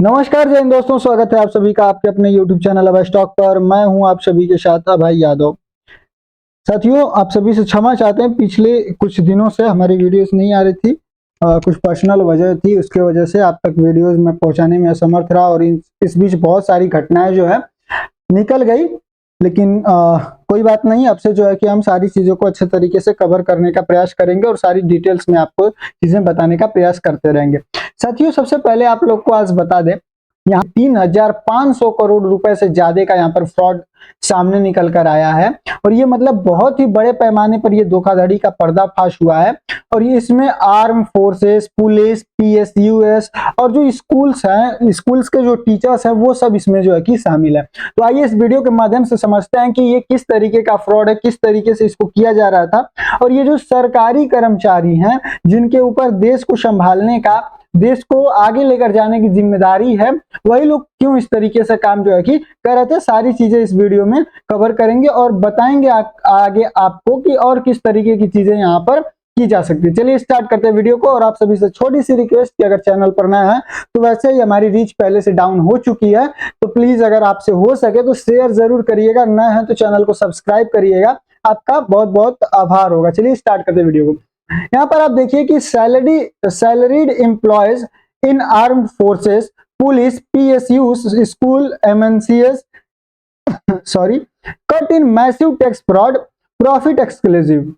नमस्कार जय हिंद दोस्तों, स्वागत है आप सभी का आपके अपने YouTube चैनल अभय स्टॉक पर। मैं हूं आप सभी के साथ अभय यादव। साथियों, आप सभी से क्षमा चाहते हैं, पिछले कुछ दिनों से हमारी वीडियोस नहीं आ रही थी। कुछ पर्सनल वजह थी, उसके वजह से आप तक वीडियोस में पहुंचाने में असमर्थ रहा और इस बीच बहुत सारी घटनाएं जो है निकल गई। लेकिन कोई बात नहीं, अब से जो है कि हम सारी चीजों को अच्छे तरीके से कवर करने का प्रयास करेंगे और सारी डिटेल्स में आपको चीजें बताने का प्रयास करते रहेंगे। साथियों, सबसे पहले आप लोग को आज बता दें, यहाँ 3,500 करोड़ रुपए से ज्यादा का यहाँ पर फ्रॉड सामने निकल कर आया है और ये मतलब बहुत ही बड़े पैमाने पर ये धोखाधड़ी का पर्दाफाश हुआ है। और ये इसमें आर्म फोर्सेस, पुलिस, पीएसयूएस और जो स्कूल्स हैं, स्कूल्स के जो टीचर्स हैं, वो सब इसमें जो है कि शामिल है। तो आइए इस वीडियो के माध्यम से समझते हैं कि ये किस तरीके का फ्रॉड है, किस तरीके से इसको किया जा रहा था और ये जो सरकारी कर्मचारी हैं जिनके ऊपर देश को संभालने का, देश को आगे लेकर जाने की जिम्मेदारी है, वही लोग क्यों इस तरीके से काम जो है कि कर रहे थे। सारी चीजें इस वीडियो में कवर करेंगे और बताएंगे आगे आपको कि और किस तरीके की चीजें यहाँ पर की जा सकती है। चलिए स्टार्ट करते हैं वीडियो को। और आप सभी से छोटी सी रिक्वेस्ट कि अगर चैनल पर नया है तो वैसे ही हमारी रीच पहले से डाउन हो चुकी है, तो प्लीज अगर आपसे हो सके तो शेयर जरूर करिएगा, नया है तो चैनल को सब्सक्राइब करिएगा, आपका बहुत बहुत आभार होगा। चलिए स्टार्ट करते हैं वीडियो को। यहाँ पर आप देखिए कि salaried employees in armed forces, police, PSU, school, MNCs sorry, cut in massive tax fraud, profit exclusive.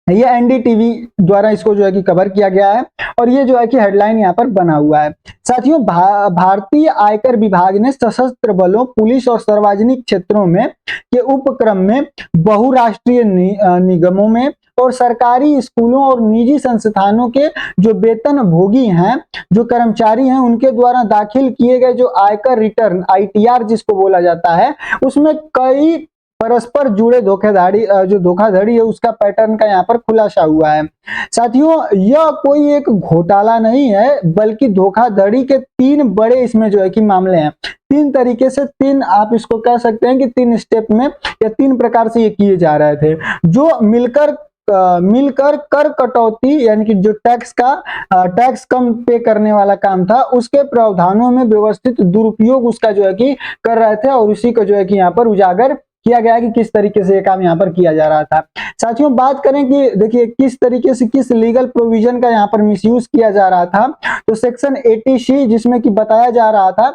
ये एनडीटीवी द्वारा इसको जो है कि कवर किया गया है और ये जो है कि हेडलाइन यहाँ पर बना हुआ है। साथियों, भारतीय आयकर विभाग ने सशस्त्र बलों, पुलिस और सार्वजनिक क्षेत्रों में के उपक्रम में बहुराष्ट्रीय निगमों में और सरकारी स्कूलों और निजी संस्थानों के जो वेतन भोगी हैं, जो कर्मचारी हैं, उनके द्वारा दाखिल किए गए जो आयकर रिटर्न, आईटीआर जिसको बोला जाता है, उसमें कई परस्पर जुड़े जो धोखाधड़ी है उसका पैटर्न का यहाँ पर खुलासा हुआ है। साथियों, यह कोई एक घोटाला नहीं है बल्कि धोखाधड़ी के तीन बड़े इसमें जो है कि मामले हैं। तीन तरीके से, तीन आप इसको कह सकते हैं कि तीन स्टेप में या तीन प्रकार से ये किए जा रहे थे, जो मिलकर कर कटौती यानी कि जो टैक्स कम पे करने वाला काम था, उसके प्रावधानों में व्यवस्थित दुरुपयोग उसका जो है कि कर रहे थे और उसी को जो है कि यहाँ पर उजागर किया गया कि किस तरीके से ये काम यहाँ पर किया जा रहा था। साथियों, बात करें कि देखिए किस तरीके से, किस लीगल प्रोविजन का यहाँ पर मिसयूज किया जा रहा था, तो सेक्शन 80C जिसमें कि बताया जा रहा था,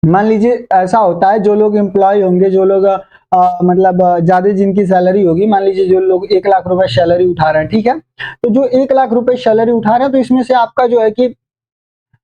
मान लीजिए ऐसा होता है, जो लोग एम्प्लॉय होंगे, जो लोग मतलब ज्यादा जिनकी सैलरी होगी, मान लीजिए जो लोग 1,00,000 रुपए सैलरी उठा रहे हैं, ठीक है, तो जो 1,00,000 रुपए सैलरी उठा रहे हैं तो इसमें से आपका जो है कि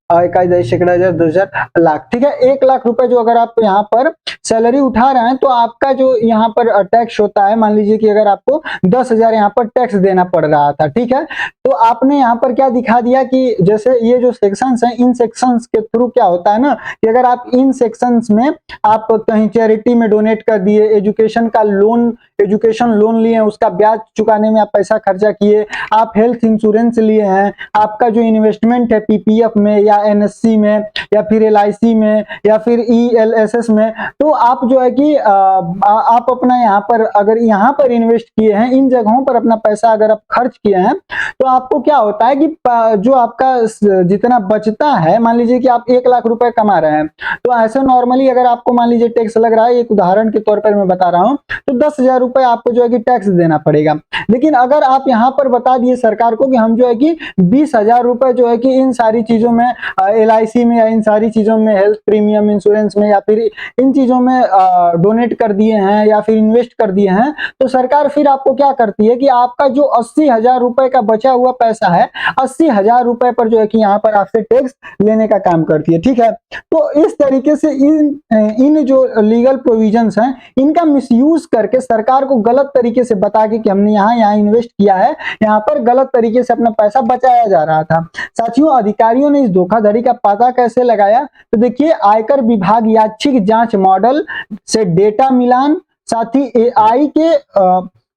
1,000, सैकड़ा, 1,000, 2,000, लाख, ठीक है, 1,00,000 रुपए जो अगर आप यहाँ पर सैलरी उठा रहे हैं तो आपका जो यहाँ पर टैक्स होता है, मान लीजिए कि अगर आपको 10,000 यहाँ पर टैक्स देना पड़ रहा था, ठीक है, तो आपने यहाँ पर क्या दिखा दिया कि जैसे ये जो सेक्शंस हैं, इन सेक्शंस के थ्रू क्या होता है ना कि अगर आप इन सेक्शंस में आप कहीं चैरिटी में डोनेट कर दिए, एजुकेशन लोन लिए हैं, उसका ब्याज चुकाने में आप पैसा खर्चा किए, आप हेल्थ इंश्योरेंस लिए हैं, आपका जो इन्वेस्टमेंट है पीपीएफ में या एनएससी में या फिर एलआईसी में या फिर ईएलएसएस में, तो आप जो है कि आप अपना यहाँ पर अगर यहाँ पर इन्वेस्ट किए हैं, इन जगहों पर अपना पैसा अगर आप खर्च किए हैं, तो आपको क्या होता है कि जो आपका जितना बचता है, मान लीजिए कि आप 1,00,000 रुपए कमा रहे हैं, तो ऐसे नॉर्मली अगर आपको मान लीजिए टैक्स लग रहा है, एक उदाहरण के तौर पर मैं बता रहा हूं, तो 10,000 रुपए आपको जो है कि टैक्स देना पड़ेगा। लेकिन अगर आप यहाँ पर बता दिए सरकार को कि हम जो है कि 20,000 रुपए जो है कि इन सारी चीजों में, एलआईसी में या इन सारी चीजों में, हेल्थ प्रीमियम इंश्योरेंस में या फिर इन चीजों में डोनेट कर दिए हैं या फिर इन्वेस्ट कर दिए हैं, तो सरकार फिर आपको क्या करती है कि आपका जो 80,000 रुपए का बचा हुआ पैसा है, 80,000 रुपए पर जो है कि यहाँ पर आपसे टैक्स लेने का काम करती है, ठीक है। तो इस तरीके से इन जो लीगल प्रोविजंस हैं, इनका मिसयूज करके सरकार को गलत तरीके से बता के कि हमने यहाँ इन्वेस्ट किया है, यहाँ पर गलत तरीके से अपना पैसा बचाया जा रहा था। साथियों, अधिकारियों ने इस धोखाधड़ी का पता कैसे लगाया, तो देखिए आयकर विभाग यादृच्छिक जांच मॉडल से डेटा मिलान, साथ ही एआई के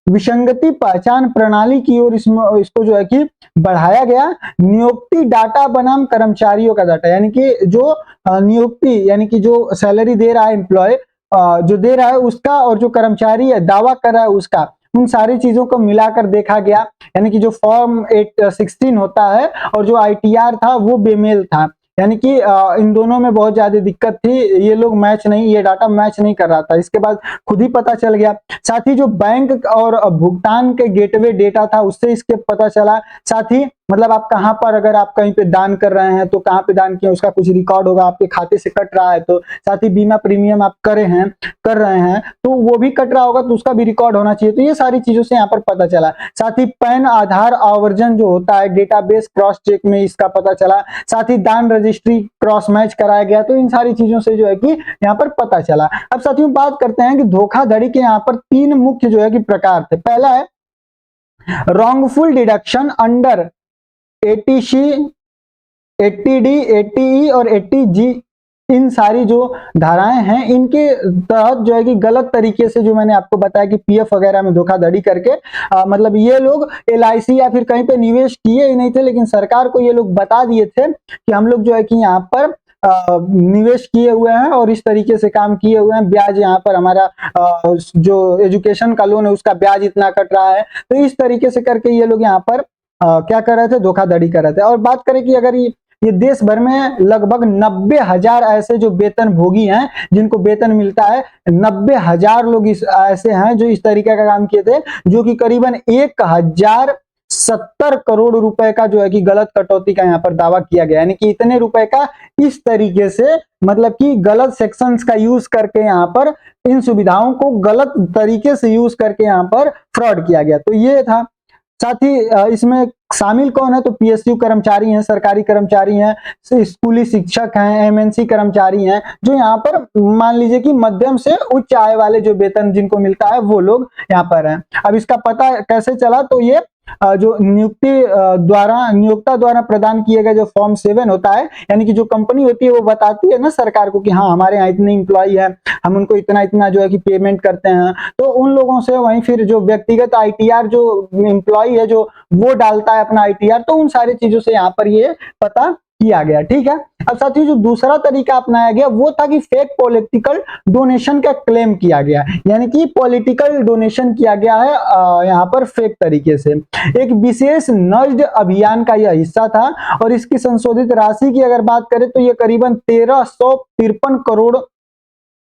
विसंगति पहचान प्रणाली की ओर इसको जो है कि बढ़ाया गया। नियुक्ति डाटा बनाम कर्मचारियों का डाटा, यानी कि जो नियुक्ति यानी कि जो सैलरी दे रहा है एम्प्लॉय, जो दे रहा है उसका, और जो कर्मचारी है दावा कर रहा है उसका, उन सारी चीजों को मिलाकर देखा गया। यानी कि जो फॉर्म 816 होता है और जो आईटीआर था वो बेमेल था। यानी कि इन दोनों में बहुत ज्यादा दिक्कत थी, ये लोग मैच नहीं, ये डाटा मैच नहीं कर रहा था। इसके बाद खुद ही पता चल गया। साथ ही जो बैंक और भुगतान के गेटवे डेटा था उससे इसके पता चला। साथ ही मतलब आप कहां पर, अगर आप कहीं पे दान कर रहे हैं तो कहां पे दान किया उसका कुछ रिकॉर्ड होगा, आपके खाते से कट रहा है तो। साथ ही बीमा प्रीमियम आप कर रहे हैं तो वो भी कट रहा होगा तो उसका भी रिकॉर्ड होना चाहिए। तो ये सारी चीजों से यहाँ पर पता चला। साथ ही पैन आधार आवर्जन जो होता है डेटाबेस क्रॉस चेक में इसका पता चला। साथ ही दान रजिस्ट्री क्रॉस मैच कराया गया। तो इन सारी चीजों से जो है कि यहाँ पर पता चला। अब साथियों बात करते हैं कि धोखाधड़ी के यहाँ पर 3 मुख्य जो है कि प्रकार थे। पहला है wrongful deduction under 80C, 80D, 80E और 80G। इन सारी जो धाराएं हैं इनके तहत जो है कि गलत तरीके से, जो मैंने आपको बताया कि पीएफ वगैरह में धोखाधड़ी करके मतलब ये लोग एलआईसी या फिर कहीं पे निवेश किए ही नहीं थे, लेकिन सरकार को ये लोग बता दिए थे कि हम लोग जो है कि यहाँ पर निवेश किए हुए हैं और इस तरीके से काम किए हुए हैं, ब्याज यहाँ पर हमारा जो एजुकेशन का लोन है उसका ब्याज इतना कट रहा है। तो इस तरीके से करके ये लोग यहाँ पर क्या कर रहे थे, धोखाधड़ी कर रहे थे। और बात करें कि अगर ये देश भर में लगभग 90,000 ऐसे जो वेतन भोगी हैं जिनको वेतन मिलता है, 90,000 लोग ऐसे हैं जो इस तरीके का काम किए थे, जो कि करीबन 1070 करोड़ रुपए का जो है कि गलत कटौती का यहाँ पर दावा किया गया। यानी कि इतने रुपए का इस तरीके से मतलब कि गलत सेक्शंस का यूज करके यहाँ पर इन सुविधाओं को गलत तरीके से यूज करके यहाँ पर फ्रॉड किया गया। तो ये था। साथ ही इसमें शामिल कौन है, तो पीएसयू कर्मचारी हैं, सरकारी कर्मचारी हैं, स्कूली शिक्षक हैं, एमएनसी कर्मचारी हैं, जो यहाँ पर मान लीजिए कि मध्यम से उच्च आय वाले जो वेतन जिनको मिलता है वो लोग यहाँ पर हैं। अब इसका पता कैसे चला, तो ये जो नियोक्ता द्वारा प्रदान किए गए जो फॉर्म 7 होता है, यानी कि जो कंपनी होती है वो बताती है ना सरकार को कि हाँ हमारे यहाँ इतने इंप्लॉई है, हम उनको इतना इतना जो है कि पेमेंट करते हैं। तो उन लोगों से वहीं फिर जो व्यक्तिगत आईटीआर जो इंप्लॉई है जो वो डालता है अपना आईटीआर, तो उन सारी चीजों से यहाँ पर ये पता किया गया। ठीक है। अब साथियों जो दूसरा तरीका अपनाया गया वो था कि फेक पॉलिटिकल डोनेशन का क्लेम किया गया, यानी कि पॉलिटिकल डोनेशन किया गया है यहाँ पर फेक तरीके से। एक विशेष नज्ड अभियान का यह हिस्सा था और इसकी संशोधित राशि की अगर बात करें तो यह करीबन 1353 करोड़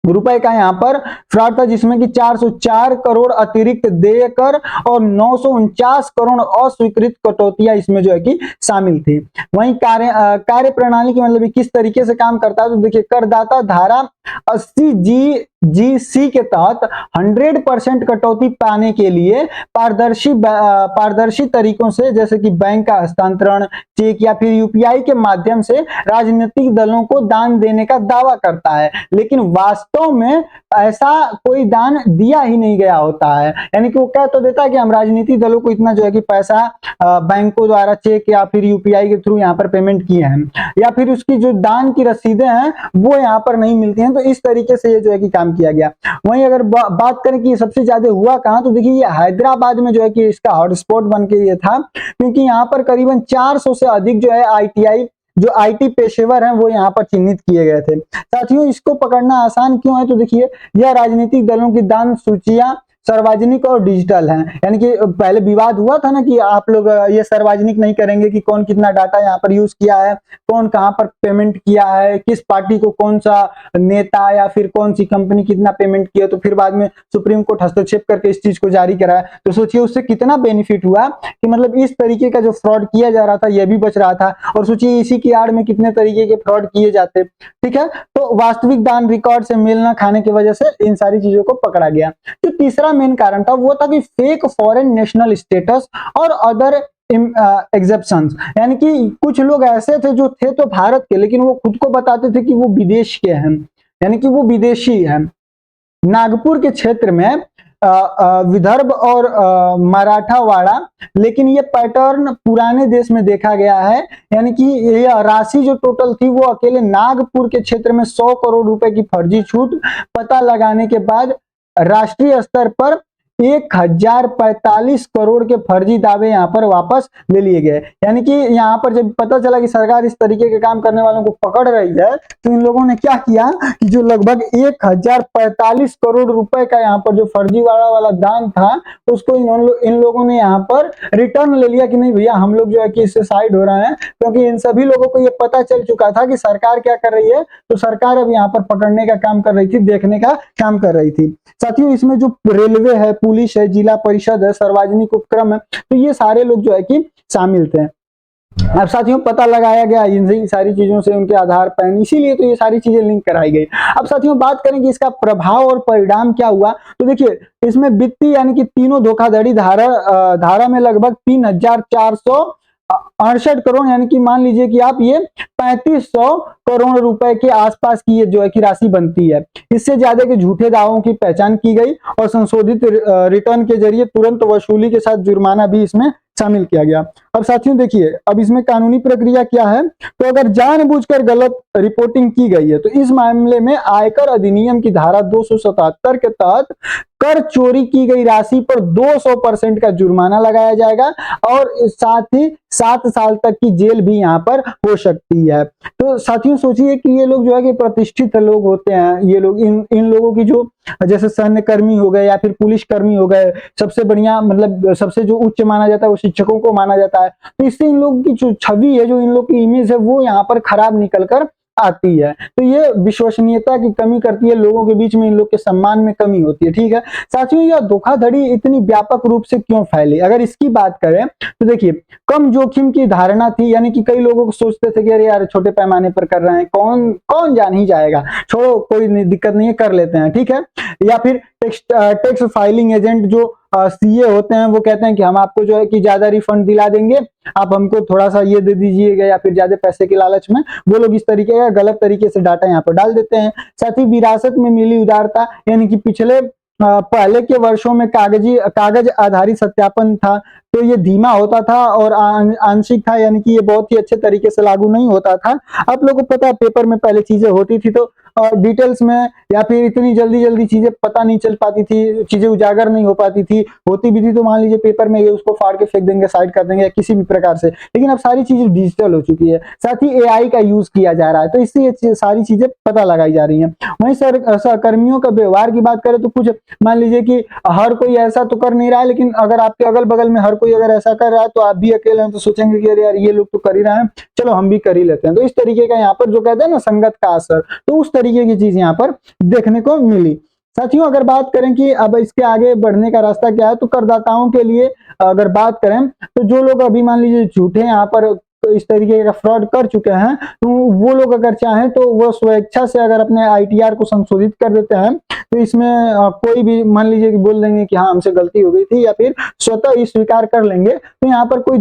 रुपए का यहाँ पर फ्रॉड था, जिसमें कि 404 करोड़ अतिरिक्त देय कर और 949 करोड़ अस्वीकृत कटौतियां इसमें जो है कि शामिल थी। वहीं कार्य प्रणाली की मतलब किस तरीके से काम करता है, तो देखिए करदाता धारा 80G के तहत 100% कटौती पाने के लिए पारदर्शी तरीकों से, जैसे कि बैंक का हस्तांतरण, चेक या फिर यूपीआई के माध्यम से राजनीतिक दलों को दान देने का दावा करता है, लेकिन वास्तव में ऐसा कोई दान दिया ही नहीं गया होता है। यानी कि वो कह तो देता है कि हम राजनीतिक दलों को इतना जो है कि पैसा बैंकों द्वारा चेक या फिर यूपीआई के थ्रू यहाँ पर पेमेंट किए हैं, या फिर उसकी जो दान की रसीदें हैं वो यहाँ पर नहीं मिलती हैं। तो इस तरीके से ये जो है कि काम किया गया। वहीं अगर बात करें कि सबसे ज्यादा हुआ कहां, तो देखिए ये हैदराबाद में जो है कि इसका हॉटस्पॉट बन के ये था, क्योंकि यहाँ पर करीबन 400 से अधिक जो है आईटीआई जो आईटी पेशेवर हैं वो यहाँ पर चिन्हित किए गए थे। साथियों इसको पकड़ना आसान क्यों है, तो देखिए यह राजनीतिक दलों की दान सूचियां सार्वजनिक और डिजिटल हैं। यानी कि पहले विवाद हुआ था ना कि आप लोग ये सार्वजनिक नहीं करेंगे कि कौन कितना डाटा यहाँ पर यूज किया है, कौन कहाँ पर पेमेंट किया है, किस पार्टी को कौन सा नेता या फिर कौन सी कंपनी कितना पेमेंट किया। तो फिर बाद में सुप्रीम कोर्ट हस्तक्षेप करके इस चीज को जारी कराया। तो सोचिए उससे कितना बेनिफिट हुआ कि मतलब इस तरीके का जो फ्रॉड किया जा रहा था यह भी बच रहा था, और सोचिए इसी की आड़ में कितने तरीके के फ्रॉड किए जाते। ठीक है। तो वास्तविक दान रिकॉर्ड से मेल न खाने की वजह से इन सारी चीजों को पकड़ा गया। तो तीसरा मेन कारण था वो था कि फेक फॉरेन नेशनल स्टेटस और अदर एग्जेप्शंस, यानी कि कुछ लोग ऐसे थे जो थे तो भारत के, लेकिन वो खुद को बताते थे कि वो विदेश के हैं, यानी कि वो विदेशी हैं। नागपुर के क्षेत्र में विदर्भ और मराठावाड़ा, लेकिन ये पैटर्न पुराने देश में देखा गया है। यानी कि ये राशि जो टोटल थी वो अकेले नागपुर के क्षेत्र में 100 करोड़ रुपए की फर्जी छूट पता लगाने के बाद राष्ट्रीय स्तर पर 1045 करोड़ के फर्जी दावे यहाँ पर वापस ले लिए गए। यानी कि यहाँ पर जब पता चला कि सरकार इस तरीके के काम करने वालों को पकड़ रही है तो इन लोगों ने क्या किया कि जो लगभग 1045 करोड़ रुपए का यहाँ पर जो फर्जी वाला दान था उसको इन लोगों ने यहाँ पर रिटर्न ले लिया कि नहीं भैया हम लोग जो है कि इससे साइड हो रहे हैं, क्योंकि इन सभी लोगों को ये पता चल चुका था कि सरकार क्या कर रही है। तो सरकार अब यहाँ पर पकड़ने का काम कर रही थी, देखने का काम कर रही थी। साथियों इसमें जो रेलवे है, पुलिस है, जिला परिषद है, सार्वजनिक उपक्रम है, तो ये सारे लोग जो है कि शामिल थे। अब साथियों पता लगाया गया इन सारी चीजों से उनके आधार पैन, इसीलिए तो ये सारी चीजें लिंक कराई गई। अब साथियों बात करें कि इसका प्रभाव और परिणाम क्या हुआ, तो देखिए इसमें वित्तीय यानी कि तीनों धोखाधड़ी धारा में लगभग 3468 करोड़ यानी कि मान लीजिए कि आप ये 3500 करोड़ रुपए के आसपास की ये जो है कि राशि बनती है। इससे ज्यादा के झूठे दावों की पहचान की गई और संशोधित रिटर्न के जरिए तुरंत वसूली के साथ जुर्माना भी इसमें शामिल किया गया। अब साथियों देखिए अब इसमें कानूनी प्रक्रिया क्या है, तो अगर जानबूझकर गलत रिपोर्टिंग की गई है तो इस मामले में आयकर अधिनियम की धारा 277 के तहत कर चोरी की गई राशि पर 200% का जुर्माना लगाया जाएगा और साथ ही 7 साल तक की जेल भी यहाँ पर हो सकती है। तो साथियों सोचिए कि ये लोग जो है कि प्रतिष्ठित लोग होते हैं, ये लोग इन लोगों की जो जैसे सैन्य कर्मी हो गए या फिर पुलिस कर्मी हो गए, सबसे बढ़िया मतलब सबसे जो उच्च माना जाता है वो शिक्षकों को माना जाता है। तो इससे इन लोगों की जो छवि है, जो इन लोग की इमेज है वो यहाँ पर खराब निकल कर आती है। तो ये विश्वसनीयता की कमी करती है, लोगों के बीच में इन लोग के सम्मान में कमी होती है। ठीक है साथियों, यह धोखाधड़ी इतनी व्यापक रूप से क्यों फैली, अगर इसकी बात करें तो देखिए कम जोखिम की धारणा थी, यानी कि कई लोगों को सोचते थे कि अरे यार छोटे पैमाने पर कर रहे हैं, कौन जान ही जाएगा, छोड़ो कोई दिक्कत नहीं है कर लेते हैं। ठीक है, या फिर टैक्स फाइलिंग एजेंट जो सीए होते हैं वो कहते हैं कि हम आपको जो है कि ज्यादा रिफंड दिला देंगे, आप हमको थोड़ा सा ये दे दीजिएगा, या फिर ज्यादा पैसे के लालच में वो लोग इस तरीके का गलत तरीके से डाटा यहाँ पर डाल देते हैं। साथ ही विरासत में मिली उदारता, यानी कि पिछले पहले के वर्षों में कागज आधारित सत्यापन था तो ये धीमा होता था और आंशिक था, यानी कि ये बहुत ही अच्छे तरीके से लागू नहीं होता था। आप लोगों को पता है पेपर में पहले चीजें होती थी तो डिटेल्स में या फिर इतनी जल्दी चीजें पता नहीं चल पाती थी, चीजें उजागर नहीं हो पाती थी, होती भी थी तो मान लीजिए पेपर में ये उसको फाड़ के फेंक देंगे, साइड कर देंगे या किसी भी प्रकार से। लेकिन अब सारी चीजें डिजिटल हो चुकी है, साथ ही एआई का यूज किया जा रहा है, तो इससे ये सारी चीजें पता लगाई जा रही है। वहीं सहकर्मियों का व्यवहार की बात करें तो कुछ मान लीजिए कि हर कोई ऐसा तो कर नहीं रहा है, लेकिन अगर आपके अगल बगल में हर कोई अगर ऐसा कर रहा है तो आप भी अकेले हैं तो सोचेंगे कि अरे यार ये लोग तो कर ही रहे हैं, चलो हम भी कर ही लेते हैं। तो इस तरीके का यहाँ पर जो कहते हैं ना संगत का असर, तो उस तरीके की चीज यहाँ पर देखने को मिली। साथियों अगर बात करें कि अब इसके आगे बढ़ने का रास्ता क्या है, तो करदाताओं के लिए अगर बात करें तो जो लोग अभी मान लीजिए झूठे यहाँ पर इस तरीके का फ्रॉड कर चुके हैं तो वो लोग अगर चाहें तो वो स्वेच्छा से अगर अपने आईटीआर को संशोधित कर देते हैं तो इसमें कोई भी मान लीजिए कि बोल देंगे कि हाँ हमसे गलती हो गई थी, या फिर स्वतः ही स्वीकार कर लेंगे, तो यहाँ पर कोई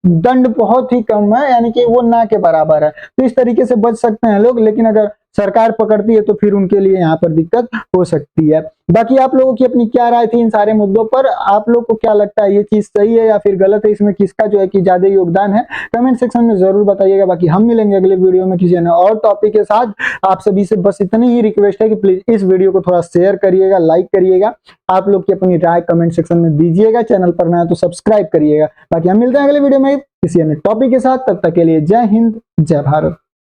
दंड बहुत ही कम है, यानी कि वो ना के बराबर है। तो इस तरीके से बच सकते हैं लोग, लेकिन अगर सरकार पकड़ती है तो फिर उनके लिए यहाँ पर दिक्कत हो सकती है। बाकी आप लोगों की अपनी क्या राय थी इन सारे मुद्दों पर, आप लोग को क्या लगता है ये चीज सही है या फिर गलत है, इसमें किसका जो है कि ज्यादा योगदान है, कमेंट सेक्शन में जरूर बताइएगा। बाकी हम मिलेंगे अगले वीडियो में किसी अन्य और टॉपिक के साथ। आप सभी से बस इतनी ही रिक्वेस्ट है कि प्लीज इस वीडियो को थोड़ा शेयर करिएगा, लाइक करिएगा, आप लोग की अपनी राय कमेंट सेक्शन में दीजिएगा, चैनल पर नया तो सब्सक्राइब करिएगा। बाकी हम मिलते हैं अगले वीडियो में किसी अन्य टॉपिक के साथ, तब तक के लिए जय हिंद जय भारत।